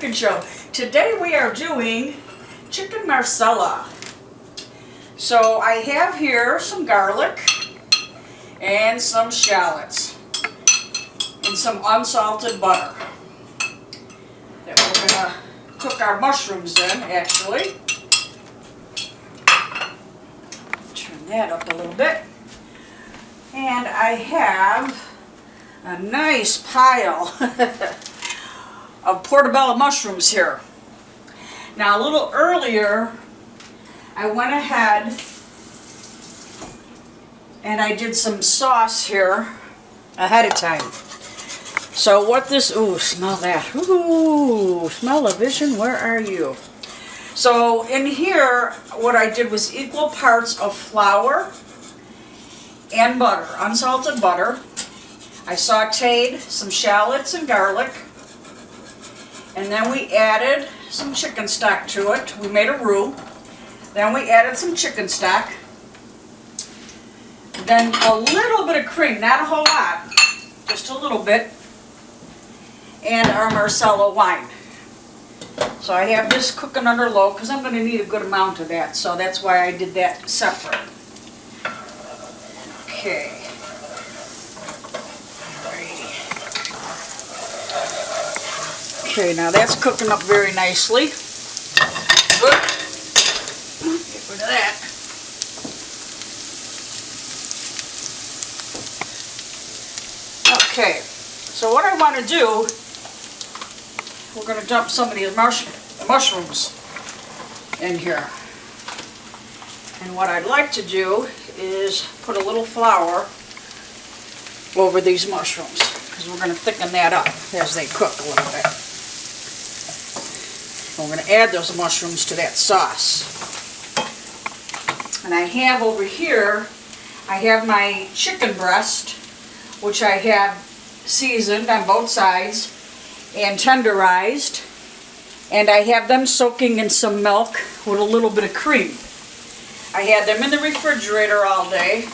Cooking Show. Today we are doing chicken marsala. So I have here some garlic and some shallots and some unsalted butter that we're going to cook our mushrooms in, actually. Turn that up a little bit. And I have a nice pile of portobello mushrooms here. Now a little earlier I went ahead and I did some sauce here ahead of time. So what this, ooh, smell that. Ooh, smell of vision, where are you? So in here what I did was equal parts of flour and butter, unsalted butter. I sauteed some shallots and garlic, and then we added some chicken stock to it. We made a roux. Then we added some chicken stock. Then a little bit of cream, not a whole lot, just a little bit, and our Marsala wine. So I have this cooking under low because I'm going to need a good amount of that, so that's why I did that separate. Okay. Okay, now that's cooking up very nicely. Good. Get rid of that. Okay, so what I want to do, we're going to dump some of these mushrooms in here. And what I'd like to do is put a little flour over these mushrooms, because we're going to thicken that up as they cook a little bit. We're going to add those mushrooms to that sauce. And I have over here, I have my chicken breast, which I have seasoned on both sides and tenderized. And I have them soaking in some milk with a little bit of cream. I had them in the refrigerator all day.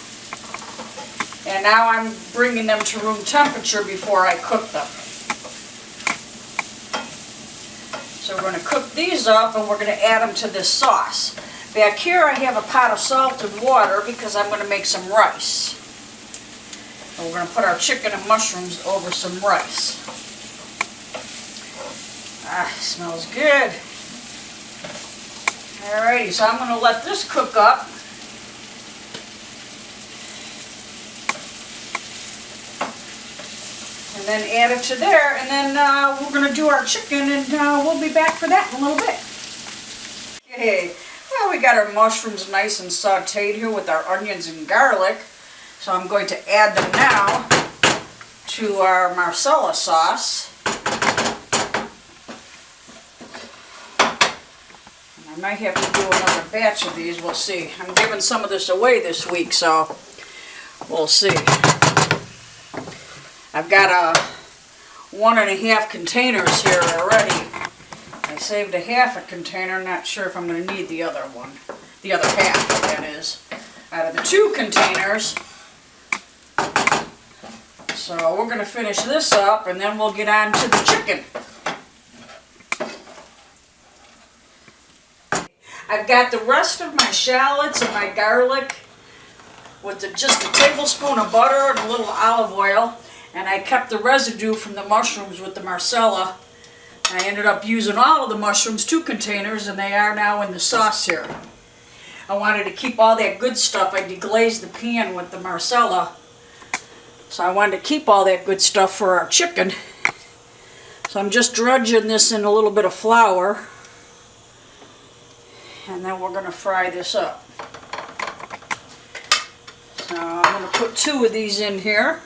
And now I'm bringing them to room temperature before I cook them. So we're going to cook these up and we're going to add them to this sauce. Back here I have a pot of salted water because I'm going to make some rice. And we're going to put our chicken and mushrooms over some rice. Ah, it smells good. Alrighty, so I'm going to let this cook up. And then add it to there, and then we're going to do our chicken, and we'll be back for that in a little bit. Okay, well, we got our mushrooms nice and sauteed here with our onions and garlic, so I'm going to add them now to our Marsala sauce. And I might have to do another batch of these, we'll see. I'm giving some of this away this week, so we'll see. I've got 1.5 containers here already. I saved a half a container, not sure if I'm going to need the other one. The other half, that is, out of the 2 containers. So we're going to finish this up and then we'll get on to the chicken. I've got the rest of my shallots and my garlic with just a tablespoon of butter and a little olive oil. And I kept the residue from the mushrooms with the Marsala. I ended up using all of the mushrooms, 2 containers, and they are now in the sauce here. I wanted to keep all that good stuff. I deglazed the pan with the Marsala. So I wanted to keep all that good stuff for our chicken. So I'm just drudging this in a little bit of flour. And then we're going to fry this up. So I'm going to put 2 of these in here.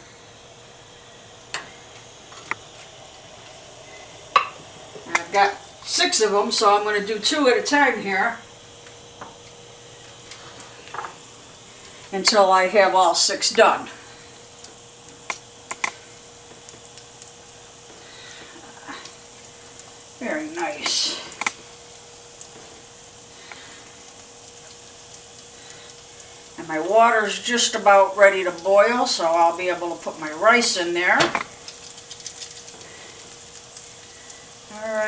I've got 6 of them, so I'm going to do 2 at a time here until I have all 6 done. Very nice. And my water's just about ready to boil, so I'll be able to put my rice in there.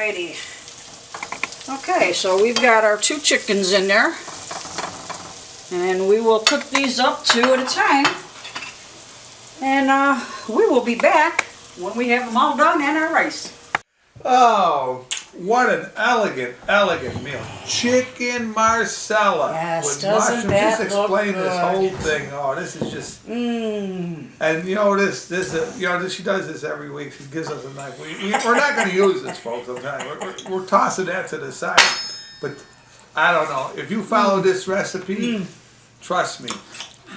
Alrighty. Okay, so we've got our 2 chickens in there. And we will cook these up 2 at a time. And we will be back when we have them all done and our rice. Oh, what an elegant meal. Chicken Marsala Yes, with doesn't mushrooms. that Just look explain this good? whole thing. Oh, this is just... And you know, she does this every week. She gives us a knife. We're not going to use this, folks. I'm telling you. We're tossing that to the side. But I don't know. If you follow this recipe, trust me,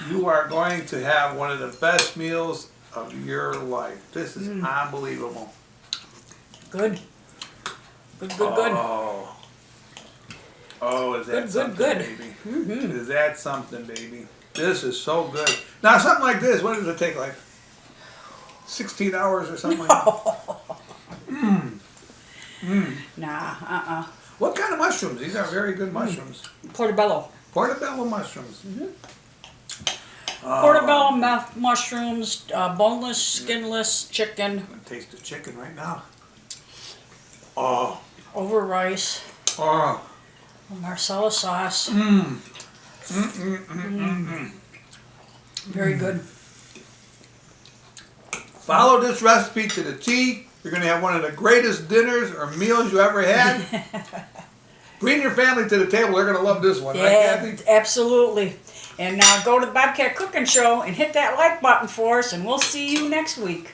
you are going to have one of the best meals of your life. This is unbelievable. Good. Good. Oh, is that something, good. baby? Is that something, baby? This is so good. Now, something like this, what does it take, like 16 hours or something like that? Nah, What kind of mushrooms? These are very good mushrooms. Portobello. Portobello mushrooms. Portobello mushrooms, boneless, skinless chicken. I'm going to taste the chicken right now. Oh. Over rice. Oh. Marsala sauce. Very good. Follow this recipe to the T. You're going to have one of the greatest dinners or meals you ever had. Bring your family to the table. They're going to love this one, right, Kathy? Absolutely. And now go to the Bobcat Cooking Show and hit that like button for us, and we'll see you next week.